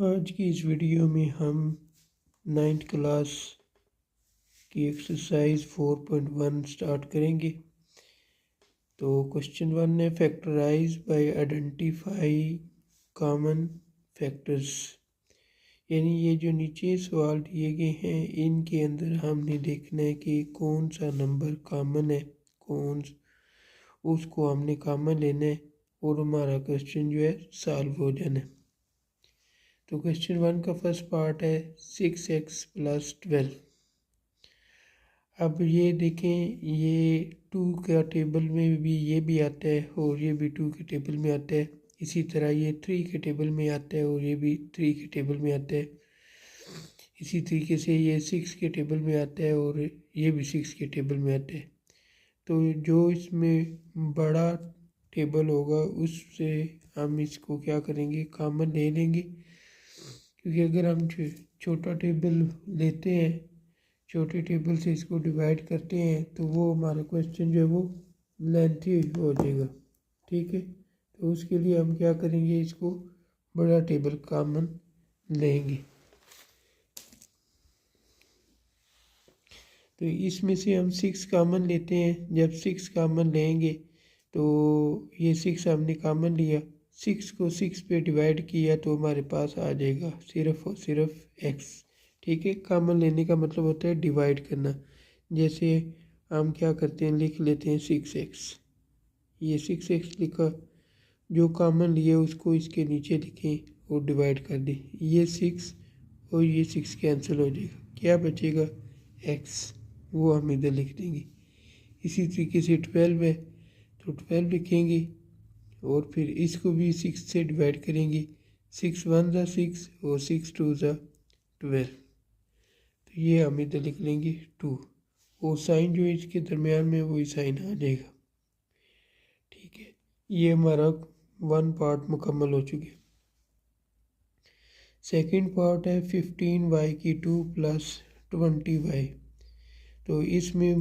आज की इस वीडियो में हम 9th क्लास की एक्सरसाइज 4.1 स्टार्ट करेंगे। तो क्वेश्चन 1 है, factorize by identify common factors. यानी ये जो नीचे सवाल दिए गए हैं इनके अंदर हमने देखना है कि कौन सा नंबर कॉमन है, उसको हमने कॉमन लेना है और हमारा क्वेश्चन जो है सॉल्व हो जाना है। तो क्वेश्चन 1 का फर्स्ट पार्ट है 6x + 12। अब ये देखें, ये 2 का टेबल में भी ये भी आता है और ये भी 2 के टेबल में आता है। इसी तरह ये 3 के टेबल में आता है और ये भी 3 के टेबल में आता है। इसी तरीके से ये 6 के टेबल में आता है और ये भी 6 के टेबल में आता है। तो जो इसमें बड़ा टेबल होगा उससे हम इसको क्या करेंगे, कॉमन ले लेंगे। क्योंकि अगर हम छोटा टेबल लेते हैं, छोटे टेबल से इसको डिवाइड करते हैं तो वो हमारा क्वेश्चन जो है वो लेंथी हो जाएगा। ठीक है, तो उसके लिए हम क्या करेंगे, इसको बड़ा टेबल कॉमन लेंगे। तो इसमें से हम 6 कॉमन लेते हैं। जब 6 कॉमन लेंगे तो ये 6 हमने कॉमन लिया, 6 को 6 पे डिवाइड किया तो हमारे पास आ जाएगा सिर्फ और सिर्फ x। ठीक है, कॉमन लेने का मतलब होता है डिवाइड करना। जैसे हम क्या करते हैं, लिख लेते हैं 6x। ये 6x लिखा, जो कॉमन लिए उसको इसके नीचे लिखें और डिवाइड कर दें। ये 6 और ये 6 कैंसिल हो जाएगा, क्या बचेगा x, वो हम इधर लिख देंगे। इसी तरीके से 12 है तो 12 लिखेंगे और फिर इसको भी 6 से डिवाइड करेंगे। 6 1 ज़ा 6 और 6 2 ज़ा 12। तो ये हम इधर लिख लेंगे 2 और साइन जो इसके दरमियान में वही साइन आ जाएगा। ठीक है, ये हमारा 1 पार्ट मुकम्मल हो चुके। सेकंड पार्ट है 15y की 2 + 20y। तो इसमें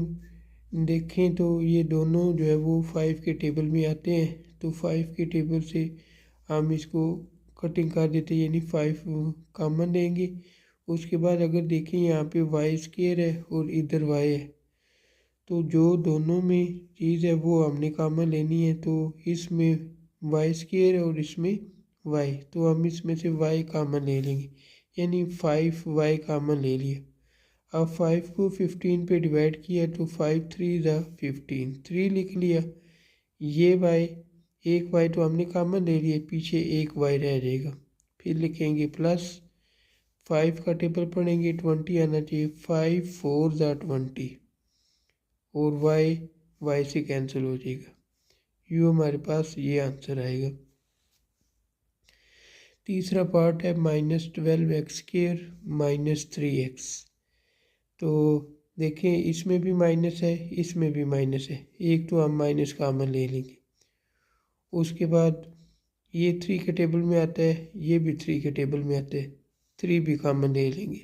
देखें तो ये दोनों जो है वो 5 के टेबल में आते हैं। तो 5 के टेबल से हम इसको कटिंग कर देते हैं, यानी 5 कॉमन लेंगे। उसके बाद अगर देखें यहाँ पे y² है और इधर y है, तो जो दोनों में चीज़ है वो हमने कॉमन लेनी है। तो इसमें y² है और इसमें y, तो हम इसमें से y कॉमन ले लेंगे, यानी 5y कॉमन ले लिया। अब 5 को 15 पे डिवाइड किया तो 5 3 ज़ा 15, 3 लिख लिया। ये y, एक y तो हमने कॉमन ले लिया, पीछे एक y रह जाएगा। फिर लिखेंगे प्लस 5 का टेबल पढ़ेंगे, 20 आना चाहिए। 5 4 ज़ा 20 और y से कैंसिल हो जाएगा। यूँ हमारे पास ये आंसर आएगा। तीसरा पार्ट है -12x² - 3x। तो देखें, इसमें भी माइनस है, इसमें भी माइनस है, एक तो हम माइनस कॉमन ले लेंगे। उसके बाद ये 3 के टेबल में आता है, ये भी 3 के टेबल में आता है, 3 भी कॉमन ले लेंगे।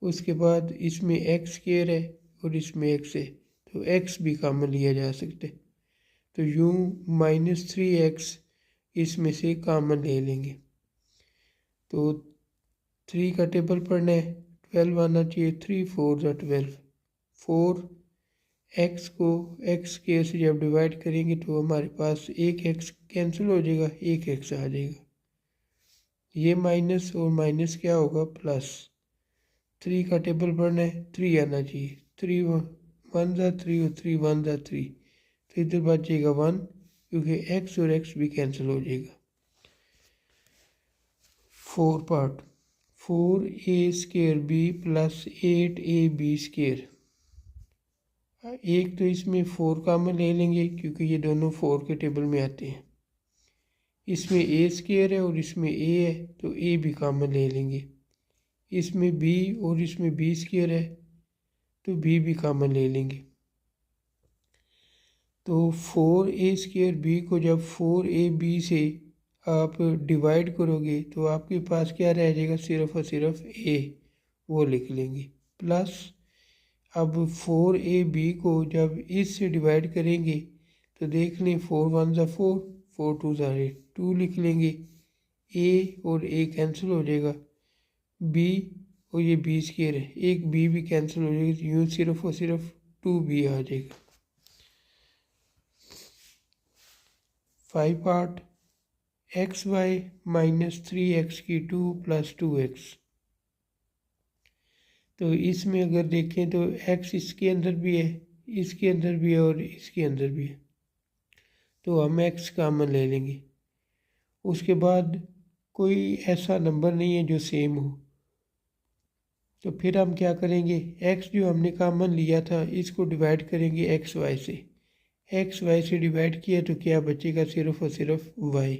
उसके बाद इसमें x² है और इसमें x है, तो x भी कॉमन लिया जा सकता है। तो यूँ -3x इसमें से कॉमन ले लेंगे। तो 3 का टेबल पढ़ना है, 12 आना चाहिए। 3 4 ज़ा 12, 4 x को x² से जब डिवाइड करेंगे तो हमारे पास एक x कैंसिल हो जाएगा, एक x आ जाएगा। ये माइनस और माइनस क्या होगा, प्लस। 3 का टेबल पढ़ना है, 3 आना चाहिए। 3 1 ज़ा 3 और 3 1 ज़ा 3, तो इधर बच जाएगा 1, क्योंकि x और x भी कैंसिल हो जाएगा। 4 पार्ट 4a² b + 8ab²। एक तो इसमें 4 कॉमन ले लेंगे क्योंकि ये दोनों 4 के टेबल में आते हैं। इसमें a² है और इसमें a है, तो a भी कॉमन ले लेंगे। इसमें b और इसमें b² है, तो b भी कॉमन ले लेंगे। तो 4a² b को जब 4ab से आप डिवाइड करोगे तो आपके पास क्या रह जाएगा, सिर्फ और सिर्फ a, वो लिख लेंगे। प्लस अब 4ab को जब इससे डिवाइड करेंगे तो देख लें, 4 1 ज़ा 4, 4 2 ज़ा 8, 2 लिख लेंगे। ए और ए कैंसिल हो जाएगा, बी और ये बी स्क्वायर है, एक बी भी कैंसिल हो जाएगी, यूँ सिर्फ और सिर्फ 2b आ जाएगा। 5 part x Y minus 3x की 2 + 2x। तो इसमें अगर देखें तो x इसके अंदर भी है, इसके अंदर भी है और इसके अंदर भी है, तो हम x कॉमन ले लेंगे। उसके बाद कोई ऐसा नंबर नहीं है जो सेम हो, तो फिर हम क्या करेंगे, x जो हमने कॉमन लिया था इसको डिवाइड करेंगे एक्स वाई से, एक्स वाई से डिवाइड किया तो क्या बचेगा, सिर्फ और सिर्फ y,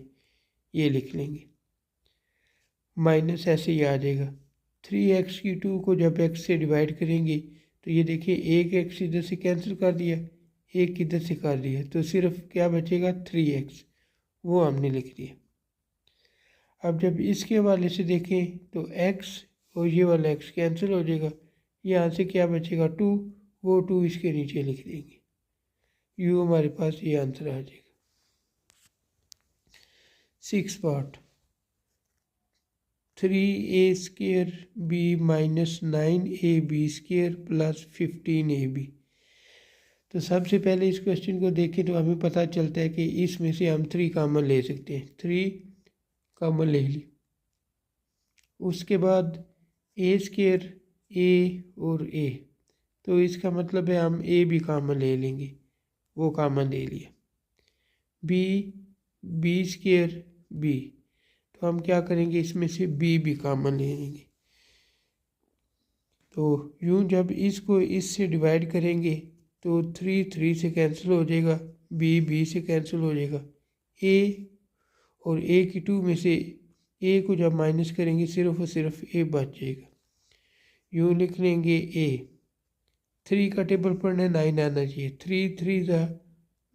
ये लिख लेंगे। माइनस ऐसे ही आ जाएगा, 3x की 2 को जब x से डिवाइड करेंगे तो ये देखिए एक x इधर से कैंसिल कर दिया, एक इधर से कर दिया, तो सिर्फ क्या बचेगा 3x, वो हमने लिख दिया। अब जब इसके हवाले से देखें तो x और ये वाला x कैंसिल हो जाएगा, यहाँ से क्या बचेगा 2, वो 2 इसके नीचे लिख देंगे, यूँ हमारे पास ये आंसर आ जाएगा। 6 part 3a² minus 9ab² plus 15ab। तो सबसे पहले इस क्वेश्चन को देखें तो हमें पता चलता है कि इसमें से हम 3 कॉमन ले सकते हैं, 3 कॉमन ले ली। उसके बाद a² a और a, तो इसका मतलब है हम a भी कॉमन ले लेंगे, वो कॉमन ले लिया। b² b, तो हम क्या करेंगे, इसमें से b भी कॉमन ले लेंगे। तो यूँ जब इसको इससे डिवाइड करेंगे तो 3 3 से कैंसिल हो जाएगा, b से कैंसिल हो जाएगा, a और a की 2 में से a को जब माइनस करेंगे सिर्फ और सिर्फ a बच जाएगा, यूँ लिख लेंगे a। 3 का टेबल पढ़ना 9 आना चाहिए, 3 3 ज़ा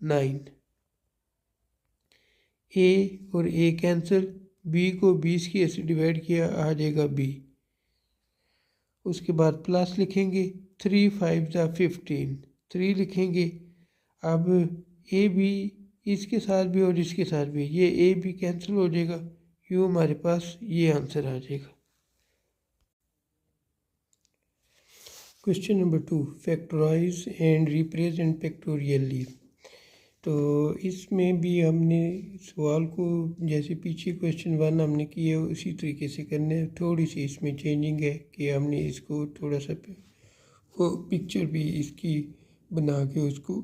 9, a और a कैंसिल, b को 20 की ऐसे डिवाइड किया आ जाएगा b। उसके बाद प्लस लिखेंगे, 3 5 ज़ा 15, 3 लिखेंगे। अब a भी इसके साथ भी और इसके साथ भी, ये a भी कैंसिल हो जाएगा, यूँ हमारे पास ये आंसर आ जाएगा। Question number 2, factorise and represent factorially. तो इसमें भी हमने सवाल को जैसे पीछे क्वेश्चन 1 हमने किए उसी तरीके से करने हैं, थोड़ी सी इसमें चेंजिंग है कि हमने इसको थोड़ा सा वो पिक्चर भी इसकी बना के उसको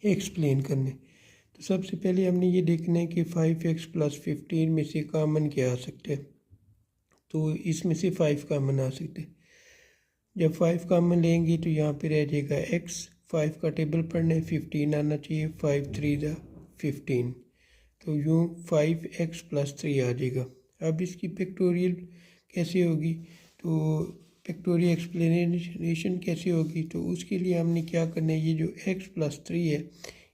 एक्सप्लेन करने। तो सबसे पहले हमने ये देखना है कि 5x + 15 में से कॉमन क्या आ सकता है, तो इसमें से 5 कॉमन आ सकते हैं। जब 5 कॉमन लेंगे तो यहाँ पे रह जाएगा x, 5 का टेबल पढ़ने 15 आना चाहिए, 5 3 ज़ा 15, तो यूँ 5x + 3 आ जाएगा। अब इसकी फैक्टोरियल कैसे होगी, तो फैक्टोरियल एक्सप्लेनेशन कैसे होगी, तो उसके लिए हमने क्या करना है, ये जो x + 3 है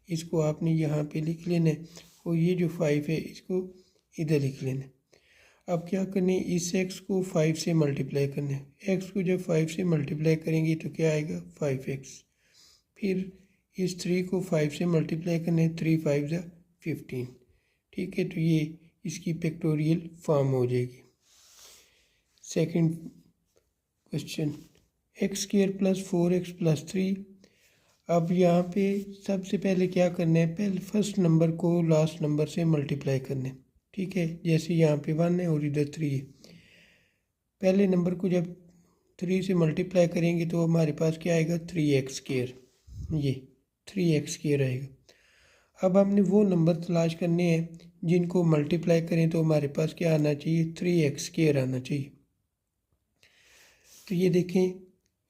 इसको आपने यहाँ पे लिख लेना है और ये जो 5 है इसको इधर लिख लेना है। अब क्या करना है, इस x को 5 से मल्टीप्लाई करना है, x को जब 5 से मल्टीप्लाई करेंगे तो क्या आएगा 5x, फिर इस 3 को 5 से मल्टीप्लाई करना है, 3 5 ज़ा 15, ठीक है, तो ये इसकी फैक्टोरियल फॉर्म हो जाएगी। Second question, x² + 4x + 3। अब यहाँ पे सबसे पहले क्या करना है, पहले फर्स्ट नंबर को लास्ट नंबर से मल्टीप्लाई करना है, ठीक है, जैसे यहाँ पे 1 है और इधर 3 है। पहले नंबर को जब 3 से मल्टीप्लाई करेंगे तो हमारे पास क्या आएगा 3x², ये 3x² आएगा। अब हमने वो नंबर तलाश करने हैं जिनको मल्टीप्लाई करें तो हमारे पास क्या आना चाहिए 3x² आना चाहिए। तो ये देखें,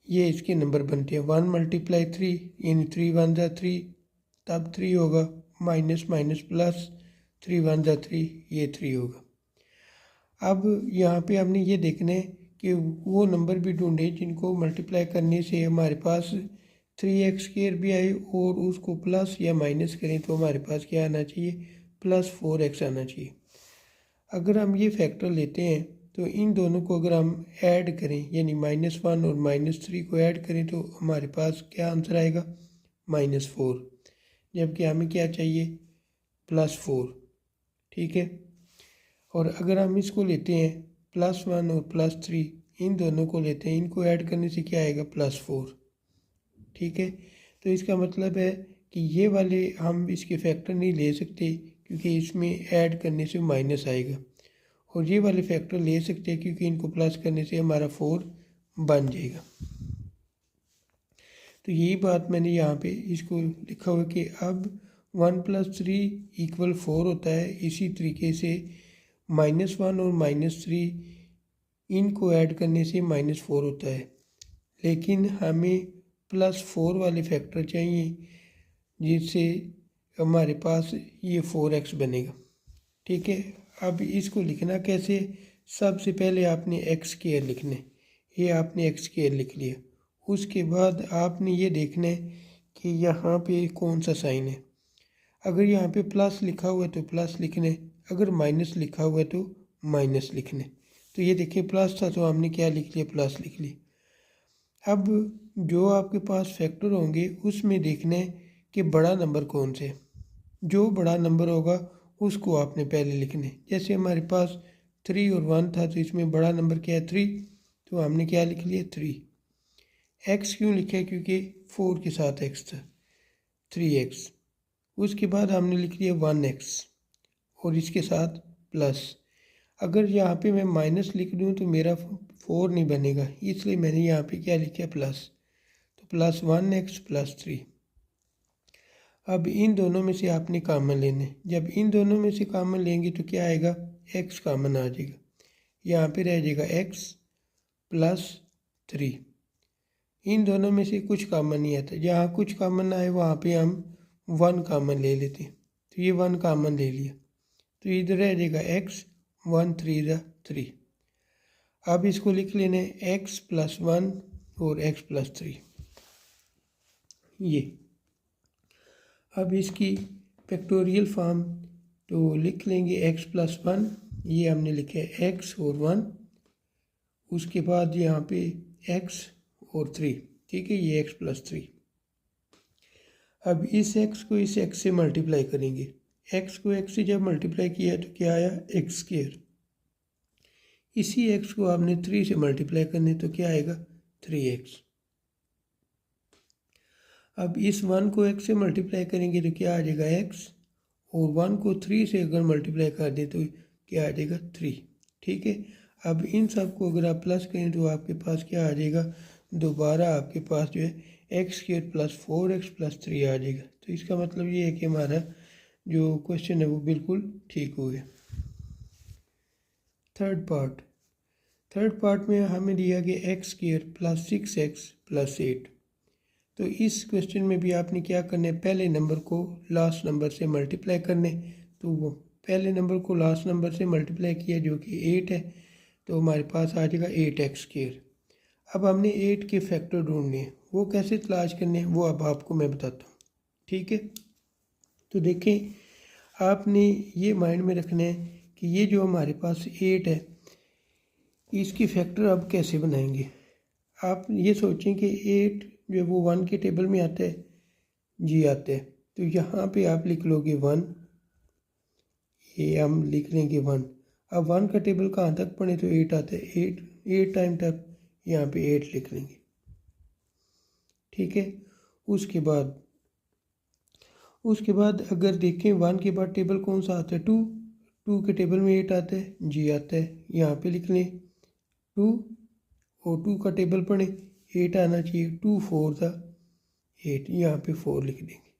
ये इसके नंबर बनते हैं, 1 × 3 यानी 3 1 ज़ा 3, तब 3 होगा, माइनस माइनस प्लस 3 1 ज़ा 3, ये 3 होगा। अब यहाँ पे हमने ये देखना है कि वो नंबर भी ढूंढे जिनको मल्टीप्लाई करने से हमारे पास 3x² भी आए और उसको प्लस या माइनस करें तो हमारे पास क्या आना चाहिए +4x आना चाहिए। अगर हम ये फैक्टर लेते हैं तो इन दोनों को अगर हम ऐड करें यानी -1 और -3 को ऐड करें तो हमारे पास क्या आंसर आएगा -4, जबकि हमें क्या चाहिए +4, ठीक है। और अगर हम इसको लेते हैं +1 और +3, इन दोनों को लेते हैं, इनको ऐड करने से क्या आएगा +4। ठीक है, तो इसका मतलब है कि ये वाले हम इसके फैक्टर नहीं ले सकते क्योंकि इसमें ऐड करने से माइनस आएगा, और ये वाले फैक्टर ले सकते हैं क्योंकि इनको प्लस करने से हमारा 4 बन जाएगा। तो यही बात मैंने यहाँ पे इसको लिखा हुआ कि अब 1 + 3 = 4 होता है। इसी तरीके से -1 और -3 इनको ऐड करने से -4 होता है, लेकिन हमें +4 वाले फैक्टर चाहिए जिससे हमारे पास ये 4x बनेगा। ठीक है, अब इसको लिखना कैसे? सबसे पहले आपने x² लिखना है, ये आपने x² लिख लिया। उसके बाद आपने ये देखना है कि यहाँ पे कौन सा साइन है। अगर यहाँ पे प्लस लिखा हुआ है तो प्लस लिखना है, अगर माइनस लिखा हुआ है तो माइनस लिखना है। तो ये देखिए प्लस था तो हमने क्या लिख लिया, प्लस लिख लिया। अब जो आपके पास फैक्टर होंगे उसमें देखना है कि बड़ा नंबर कौन से, जो बड़ा नंबर होगा उसको आपने पहले लिखना है। जैसे हमारे पास 3 और 1 था तो इसमें बड़ा नंबर क्या है 3, तो हमने क्या लिख लिया 3। x क्यों लिखा है? क्योंकि 4 के साथ x था, 3x। उसके बाद हमने लिख लिया 1x और इसके साथ प्लस। अगर यहाँ पे मैं माइनस लिख दूँ तो मेरा 4 नहीं बनेगा, इसलिए मैंने यहाँ पे क्या लिखा प्लस, तो +1x +3। अब इन दोनों में से आपने कॉमन लेने, जब इन दोनों में से कॉमन लेंगे तो क्या आएगा, x कॉमन आ जाएगा। यहाँ पे रह जाएगा x +3। इन दोनों में से कुछ कॉमन नहीं आता, जहाँ कुछ कॉमन आए वहाँ पे हम 1 कॉमन ले लेते हैं। तो ये 1 कॉमन ले लिया, तो इधर रह जाएगा x, 1 3 3। अब इसको लिख लेना है x +1 और x +3 ये। अब इसकी फैक्टोरियल फॉर्म तो लिख लेंगे x +1, ये हमने लिखा है x और 1, उसके बाद यहाँ पे x और 3। ठीक है, ये x +3। अब इस x को इस x से मल्टीप्लाई करेंगे, x को x से जब मल्टीप्लाई किया तो क्या आया x²। इसी x को आपने 3 से मल्टीप्लाई करने तो क्या आएगा 3x। अब इस 1 को x से मल्टीप्लाई करेंगे तो क्या आ जाएगा x, और 1 को 3 से अगर मल्टीप्लाई कर दें तो क्या आ जाएगा 3। ठीक है, अब इन सब को अगर आप प्लस करें तो आपके पास क्या आ जाएगा, दोबारा आपके पास जो है x² + 4x + 3 आ जाएगा। तो इसका मतलब ये है कि हमारा जो क्वेश्चन है वो बिल्कुल ठीक हो गया। थर्ड पार्ट में हमें दिया गया x² + 6x + 8। तो इस क्वेश्चन में भी आपने क्या करना है, पहले नंबर को लास्ट नंबर से मल्टीप्लाई करने। तो वो पहले नंबर को लास्ट नंबर से मल्टीप्लाई किया जो कि 8 है, तो हमारे पास आ जाएगा 8x²। अब हमने 8 के फैक्टर ढूंढने हैं, वो कैसे तलाश करने हैं वो अब आपको मैं बताता हूँ। ठीक है, तो देखें आपने ये माइंड में रखना है कि ये जो हमारे पास 8 है इसकी फैक्टर अब कैसे बनाएंगे। आप ये सोचें कि 8 जो है वो 1 के टेबल में आता है, जी आता है, तो यहाँ पे आप लिख लोगे 1, ये हम लिख लेंगे 1। अब 1 का टेबल कहाँ तक पढ़े तो 8 आता है, 8 टाइम तक यहाँ पे 8 लिख लेंगे। ठीक है, उसके बाद अगर देखें 1 के बाद टेबल कौन सा आता है 2 के टेबल में 8 आता है, जी आता है, यहाँ पे लिख लें 2, और 2 का टेबल पढ़ें 8 आना चाहिए, 2 4 था 8, यहाँ पे 4 लिख देंगे।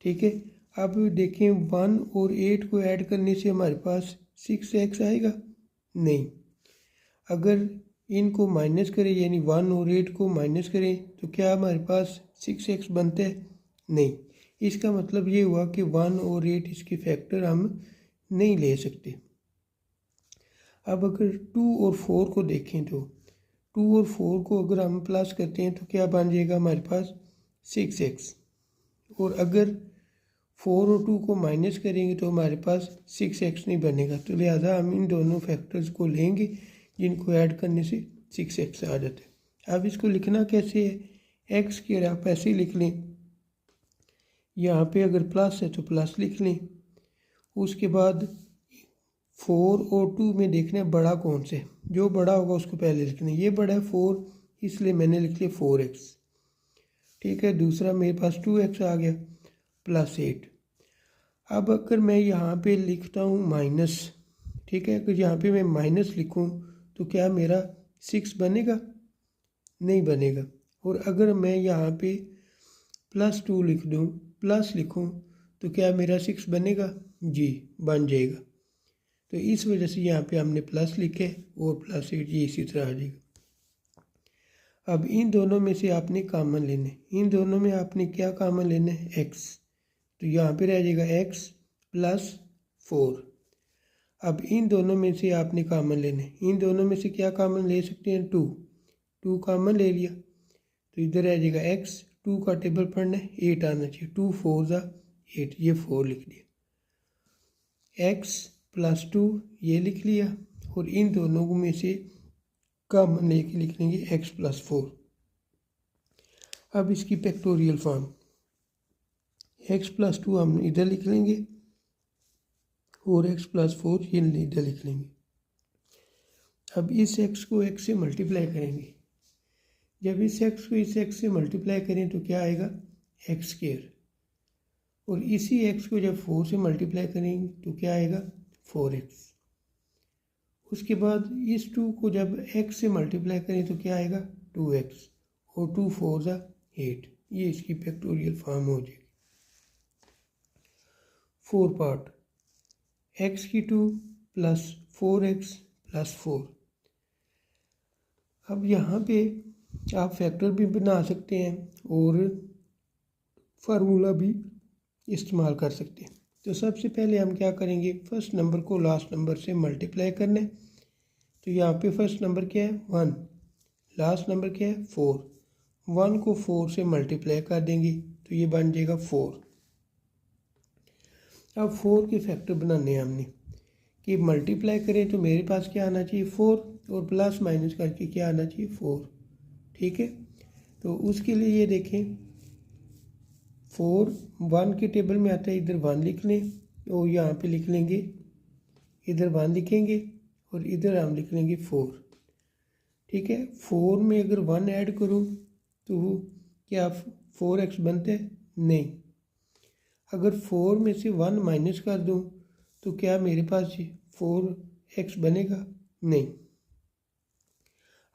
ठीक है, अब देखें 1 और 8 को ऐड करने से हमारे पास 6x आएगा नहीं। अगर इनको माइनस करें यानी 1 और 8 को माइनस करें तो क्या हमारे पास 6x बनता है नहीं। इसका मतलब ये हुआ कि 1 और 8 इसके फैक्टर हम नहीं ले सकते। अब अगर 2 और 4 को देखें तो 2 और 4 को अगर हम प्लस करते हैं तो क्या बन जाएगा हमारे पास 6x, और अगर 4 और 2 को माइनस करेंगे तो हमारे पास 6x नहीं बनेगा। तो लिहाजा हम इन दोनों फैक्टर्स को लेंगे जिनको ऐड करने से 6x आ जाता है। अब इसको लिखना कैसे है, x² आप ऐसे ही लिख लें, यहाँ पे अगर प्लस है तो प्लस लिख लें, उसके बाद 4 और 2 में देखना है बड़ा कौन से, जो बड़ा होगा उसको पहले लिखना है। ये बड़ा है 4, इसलिए मैंने लिख लिया 4x। ठीक है, दूसरा मेरे पास 2x आ गया प्लस 8। अब अगर मैं यहाँ पे लिखता हूँ माइनस, ठीक है, अगर यहाँ पे मैं माइनस लिखूँ तो क्या मेरा 6 बनेगा? नहीं बनेगा। और अगर मैं यहाँ पे +2 लिख दूँ, प्लस लिखूँ, तो क्या मेरा 6 बनेगा? जी बन जाएगा। तो इस वजह से यहाँ पे हमने प्लस लिखे और +8 ये इसी तरह आ जाएगा। अब इन दोनों में से आपने कॉमन लेने, इन दोनों में आपने क्या कॉमन लेना है? x। तो यहाँ पे रह जाएगा x + 4। अब इन दोनों में से आपने कॉमन लेने, इन दोनों में से क्या कॉमन ले सकते हैं? 2 कॉमन ले लिया तो इधर रह जाएगा x, 2 का टेबल पढ़ना है, 8 आना चाहिए, 2 4 ज़ा 8, ये 4 लिख दिया। x + 2 ये लिख लिया और इन दोनों में से कॉमन लेके लिख लेंगे x + 4। अब इसकी फैक्टोरियल फॉर्म, x + 2 हम इधर लिख लेंगे और x + 4 ये इधर लिख लेंगे। अब इस x को x से मल्टीप्लाई करेंगे। जब इस x को इस x से मल्टीप्लाई करें तो क्या आएगा? x²। और इसी x को जब 4 से मल्टीप्लाई करेंगे तो क्या आएगा? 4x। उसके बाद इस 2 को जब x से मल्टीप्लाई करें तो क्या आएगा? 2x। और 2 4 ज़ा 8, ये इसकी फैक्टोरियल फॉर्म हो जाएगी। 4 पार्ट, x³ + 4x + 4। अब यहाँ पे आप फैक्टर भी बना सकते हैं और फार्मूला भी इस्तेमाल कर सकते हैं। तो सबसे पहले हम क्या करेंगे? फर्स्ट नंबर को लास्ट नंबर से मल्टीप्लाई करना है। तो यहाँ पे फर्स्ट नंबर क्या है? 1, लास्ट नंबर क्या है? 4। 1 को 4 से मल्टीप्लाई कर देंगे तो ये बन जाएगा 4। अब 4 के फैक्टर बनाने हैं हमने कि मल्टीप्लाई करें तो मेरे पास क्या आना चाहिए? 4, और प्लस माइनस करके क्या आना चाहिए? 4। ठीक है, तो उसके लिए ये देखें 4 1 के टेबल में आता है, इधर 1 लिख लें और यहाँ पे लिख लेंगे, इधर 1 लिखेंगे और इधर हम लिख लेंगे 4। ठीक है, 4 में अगर 1 ऐड करूँ तो क्या 4x बनता है? नहीं। अगर 4 में से 1 माइनस कर दूँ तो क्या मेरे पास 4x बनेगा? नहीं।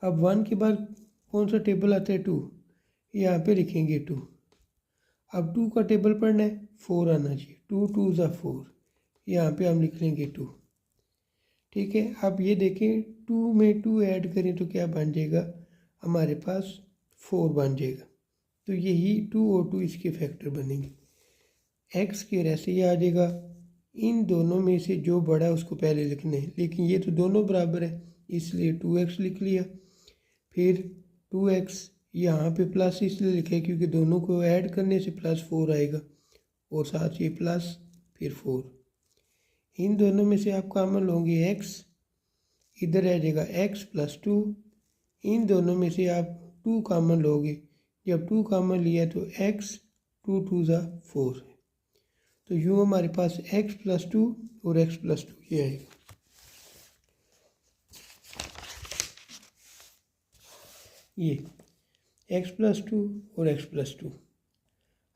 अब 1 के बाद कौन सा टेबल आता है? 2, यहाँ पे लिखेंगे 2। अब 2 का टेबल पढ़ना है, 4 आना चाहिए, 2 2 ज़ा 4, यहाँ पे हम लिख लेंगे 2। ठीक है, अब ये देखें 2 में 2 ऐड करें तो क्या बन जाएगा? हमारे पास 4 बन जाएगा। तो यही 2 और 2 इसके फैक्टर बनेंगे। x² ऐसे ही आ जाएगा। इन दोनों में से जो बड़ा है उसको पहले लिखना है, लेकिन ये तो दोनों बराबर है इसलिए 2x लिख लिया। फिर 2x यहाँ पे प्लस इसलिए लिखा है क्योंकि दोनों को ऐड करने से +4 आएगा और साथ ये प्लस फिर 4। इन दोनों में से आप कॉमन लोगे x, इधर रह जाएगा x + 2। इन दोनों में से आप 2 कॉमन लोगे, जब 2 कॉमन लिया तो x 2 2 ज़ा 4 है। तो यूँ हमारे पास x + 2 और x + 2 ये आएगा। ये x + 2 और x + 2।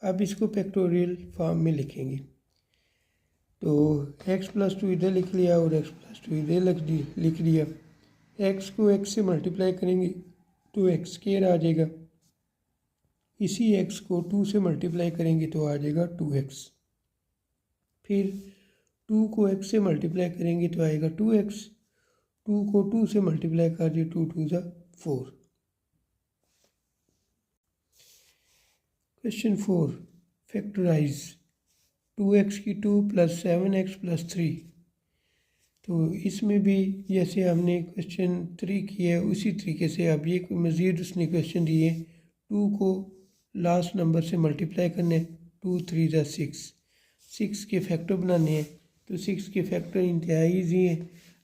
अब इसको फैक्टोरियल फॉर्म में लिखेंगे तो x + 2 इधर लिख लिया और x + 2 इधर लिख लिया। x को x से मल्टीप्लाई करेंगे तो x² आ जाएगा। इसी x को 2 से मल्टीप्लाई करेंगे तो आ जाएगा 2x। फिर 2 को x से मल्टीप्लाई करेंगे तो आएगा 2x। 2 को 2 से मल्टीप्लाई कर दिए, 2 2 ज़ा 4। Question 4, factorize 2x³ + 7x + 3। तो इसमें भी जैसे हमने क्वेश्चन 3 किया है उसी तरीके से अब ये मज़ीद उसने क्वेश्चन दिए। 2 को लास्ट नंबर से मल्टीप्लाई करना है, 2 3 ज़ा 6। 6 के फैक्टर बनाने हैं तो 6 के फैक्टर इंतहाई ईजी है।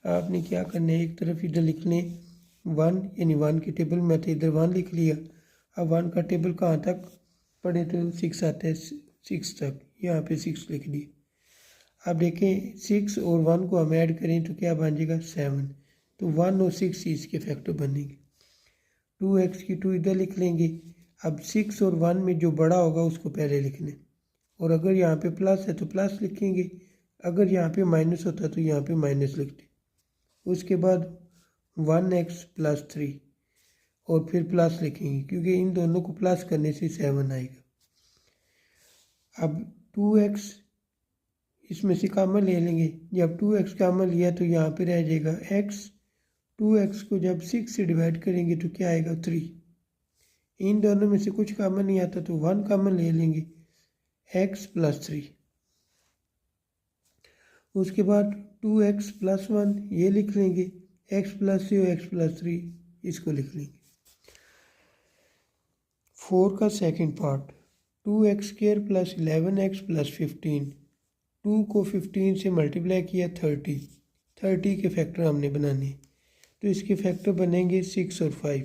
आपने क्या करना है, एक तरफ इधर लिख लें 1, यानी 1 के टेबल में आता है, इधर 1 लिख लिया। अब 1 का टेबल कहाँ तक पढ़े तो 6 आता है, 6 तक, यहाँ पे 6 लिख दिए। अब देखें 6 और 1 को हम ऐड करें तो क्या बन जाएगा 7। तो 1 और 6 इसके फैक्टर बनेंगे। 2x की 2 इधर लिख लेंगे। अब 6 और 1 में जो बड़ा होगा उसको पहले लिखना है, और अगर यहाँ पे प्लस है तो प्लस लिखेंगे, अगर यहाँ पे माइनस होता तो यहाँ पे माइनस लिखते। उसके बाद 1x + 3 और फिर प्लस लिखेंगे, क्योंकि इन दोनों को प्लस करने से 7 आएगा। अब 2x इसमें से कॉमन ले लेंगे। जब 2x कॉमन लिया तो यहाँ पे रह जाएगा x। 2x को जब 6 से डिवाइड करेंगे तो क्या आएगा 3। इन दोनों में से कुछ कॉमन नहीं आता तो 1 कॉमन ले लेंगे, x + 3। उसके बाद 2x + 1 ये लिख लेंगे, x + 3 और x + 3 इसको लिख लेंगे। 4 का सेकंड पार्ट 2x² + 11x + 15। 2 को 15 से मल्टीप्लाई किया 30 के फैक्टर हमने बनाने, तो इसके फैक्टर बनेंगे 6 और 5।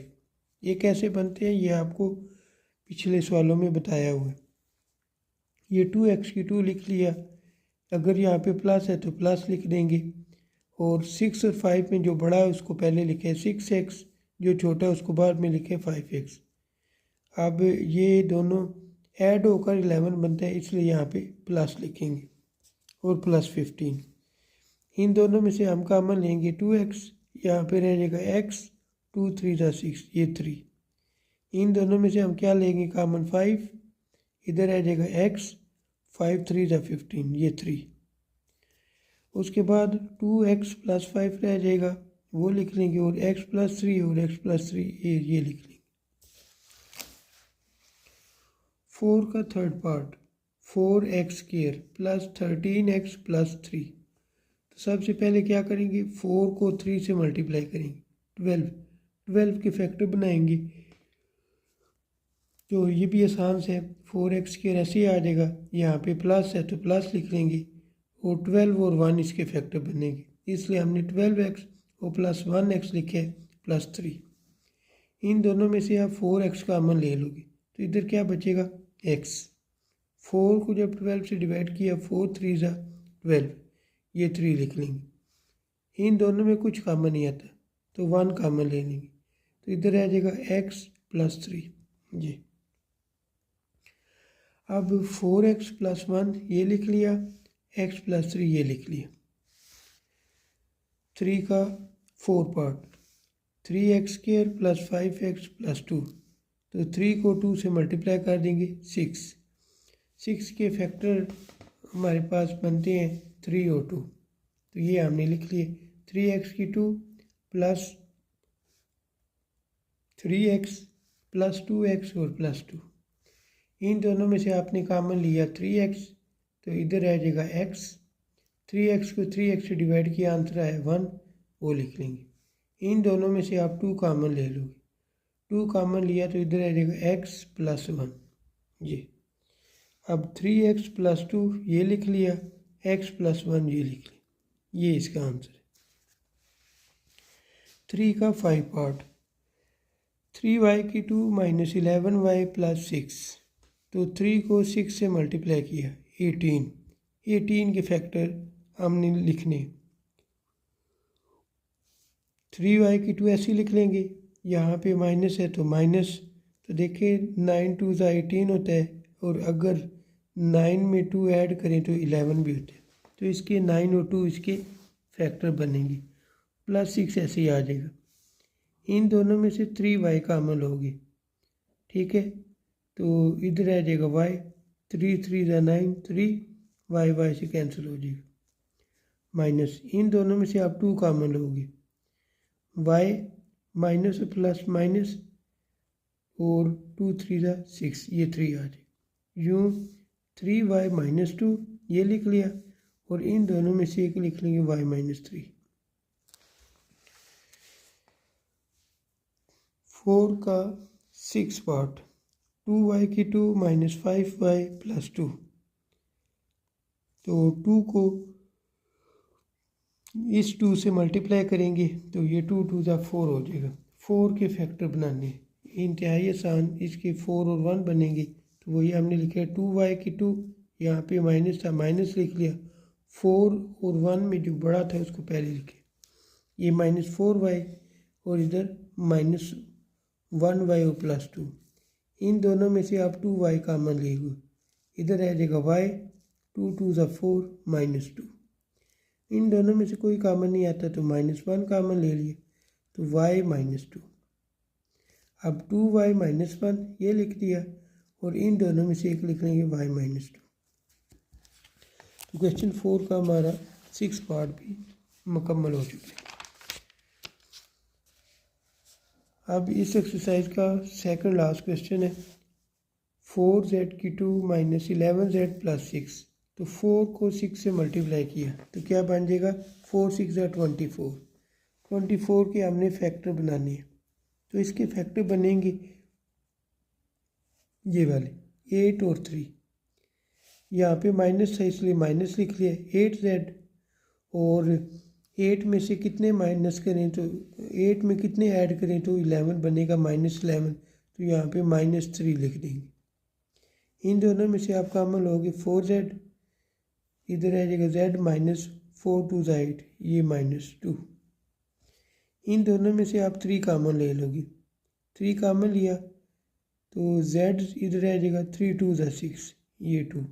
ये कैसे बनते हैं ये आपको पिछले सवालों में बताया हुआ है। ये 2x की 2 लिख लिया, अगर यहाँ पे प्लस है तो प्लस लिख देंगे, और 6 और 5 में जो बड़ा है उसको पहले लिखे 6x, जो छोटा है उसको बाद में लिखे 5x। अब ये दोनों ऐड होकर 11 बनता है, इसलिए यहाँ पे प्लस लिखेंगे और +15। इन दोनों में से हम कॉमन लेंगे 2x, यहाँ पे रह जाएगा x, 2 3 6 ये 3। इन दोनों में से हम क्या लेंगे कॉमन 5, इधर रह जाएगा x, 5 3 15 ये 3। उसके बाद 2x + 5 रह जाएगा, वो लिख लेंगे, और x + 3 और x + 3 ये लिख लेंगे। 4 का थर्ड पार्ट 4x² + 13x + 3। तो सबसे पहले क्या करेंगे 4 को 3 से मल्टीप्लाई करेंगे, 12 के फैक्टर बनाएंगे। तो ये भी आसान से 4x² ऐसे ही आ जाएगा, यहाँ पे प्लस है तो प्लस लिख लेंगे, और 12 और 1 इसके फैक्टर बनेंगे, इसलिए हमने 12x और +1x लिखे +3। इन दोनों में से आप 4x कॉमन ले लोगे तो इधर क्या बचेगा x। 4 को जब 12 से डिवाइड किया 4 3 12 ये 3 लिख लेंगे। इन दोनों में कुछ कॉमन नहीं आता तो 1 कॉमन ले लेंगे, तो इधर आ जाएगा x + 3 जी। अब 4x + 1 ये लिख लिया, x + 3 ये लिख लिया। 3 का 4 पार्ट 3x² + 5x + 2। तो 3 को 2 से मल्टीप्लाई कर देंगे 6 के फैक्टर हमारे पास बनते हैं 3 और 2, तो ये हमने लिख लिए। 3x की 2 + 3x + 2x और +2। इन दोनों में से आपने कॉमन लिया 3x, तो इधर आ जाएगा x। 3x को 3x से डिवाइड किया आंसर है 1, वो लिख लेंगे। इन दोनों में से आप 2 कॉमन ले लोगे, 2 कॉमन लिया तो इधर आ जाएगा x + 1 जी। अब 3x + 2 ये लिख लिया, x + 1 ये लिख लिया, ये इसका आंसर है। 3 का 5 पार्ट 3y की 2 - 11y + 6। तो 3 को 6 से मल्टीप्लाई किया 18 के फैक्टर हमने लिखने। 3y की 2 ऐसे लिख लेंगे, यहाँ पे माइनस है तो माइनस, तो देखिए 9 2 18 होता है, और अगर 9 में 2 ऐड करें तो 11 भी होता है, तो इसके 9 और 2 इसके फैक्टर बनेंगे, +6 ऐसे ही आ जाएगा। इन दोनों में से 3y कॉमन होगी, ठीक है, तो इधर आ जाएगा y, 3 3 9 3, y से कैंसिल हो जाएगा, माइनस। इन दोनों में से आप 2 कॉमन लोगे, y माइनस प्लस माइनस, और 2 3 6 ये 3 आ जाए, यूँ 3y - 2 ये लिख लिया, और इन दोनों में से एक लिख लेंगे y - 3। 4 का 6 पार्ट 2y की 2 - 5y + 2। तो 2 को इस 2 से मल्टीप्लाई करेंगे तो ये 2 2 4 हो जाएगा। 4 के फैक्टर बनाने इंतहाई आसान, इसके 4 और 1 बनेंगे, तो वही हमने लिखा है 2y की 2, यहाँ पे माइनस था माइनस लिख लिया, 4 और 1 में जो बड़ा था उसको पहले लिखे। ये -4y और इधर -1y और +2। इन दोनों में से आप 2y कॉमन ले लो, इधर रह जाएगा y, 2 2 ज़ा 4 -2। इन दोनों में से कोई कॉमन नहीं आता तो -1 कॉमन ले लिए तो y -2। अब 2y -1 ये लिख दिया और इन दोनों में से एक लिख लेंगे y -2। तो क्वेश्चन 4 का हमारा 6 पार्ट भी मुकम्मल हो चुके हैं। अब इस एक्सरसाइज का सेकंड लास्ट क्वेश्चन है 4z⁴ - 11z + 6। तो 4 को 6 से मल्टीप्लाई किया तो क्या बन जाएगा, 4 6 ज़ा 24। 24 के हमने फैक्टर बनाने हैं तो इसके फैक्टर बनेंगे ये वाले 8 और 3। यहाँ पे माइनस था इसलिए माइनस लिख लिया। 8z और 8 में से कितने माइनस करें तो 8 में कितने ऐड करें तो 11 बनेगा -11, तो यहाँ पे -3 लिख देंगे। इन दोनों में से आप कॉमन लोगे 4z, इधर आ जाएगा z -4 2 ज़ा 8, ये -2। इन दोनों में से आप 3 कॉमन ले लोगे, 3 कॉमन लिया तो z इधर आ जाएगा 3 2 ज़ा 6, ये 2।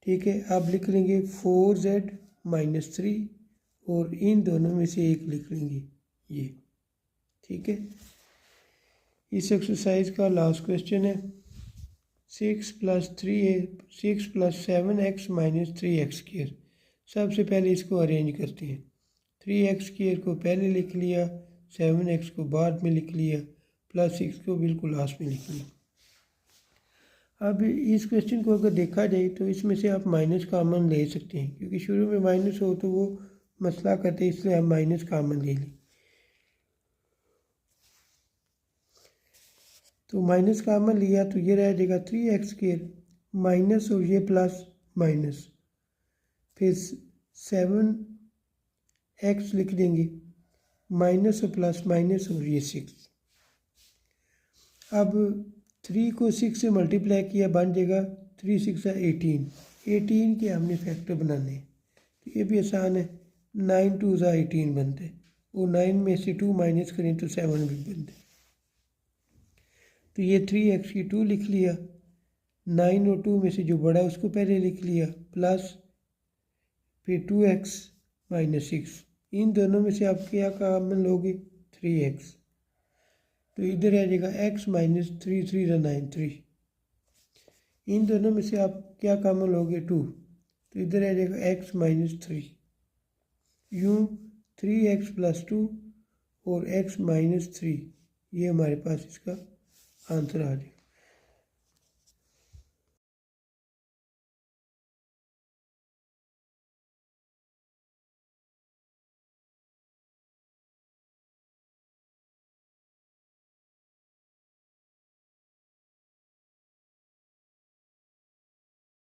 ठीक है, आप लिख लेंगे 4z -3 और इन दोनों में से एक लिख लेंगे ये। ठीक है, इस एक्सरसाइज का लास्ट क्वेश्चन है 6 + 7x - 3x²। सबसे पहले इसको अरेंज करते हैं। 3x² को पहले लिख लिया, 7x को बाद में लिख लिया, +6 को बिल्कुल लास्ट में लिख लिया। अब इस क्वेश्चन को अगर देखा जाए तो इसमें से आप माइनस कॉमन ले सकते हैं, क्योंकि शुरू में माइनस हो तो वो मसला करते हैं, इसलिए हम माइनस कॉमन ले लें। तो माइनस कॉमन लिया तो ये रह जाएगा 3x² माइनस और ये प्लस माइनस, फिर 7x लिख देंगे माइनस और प्लस माइनस और ये 6। अब 3 को 6 से मल्टीप्लाई किया बन जाएगा 3 6 ज़ा 18। 18 के हमने फैक्टर बनाने हैं तो ये भी आसान है, 9 2 ज़ा 18 बनते हैं और 9 में से 2 माइनस करें तो 7 भी बनते हैं। तो ये 3x² लिख लिया, 9 और 2 में से जो बड़ा है उसको पहले लिख लिया, प्लस फिर 2x - 6। इन दोनों में से आप क्या कॉमन लोगे 3x, तो इधर आ जाएगा x - 3 3 ज़ा 9 3। इन दोनों में से आप क्या कॉमन लोगे 2, तो इधर आ जाएगा x - 3। यूँ 3x + 2 और x - 3, ये हमारे पास इसका आंसर आ जाएगा।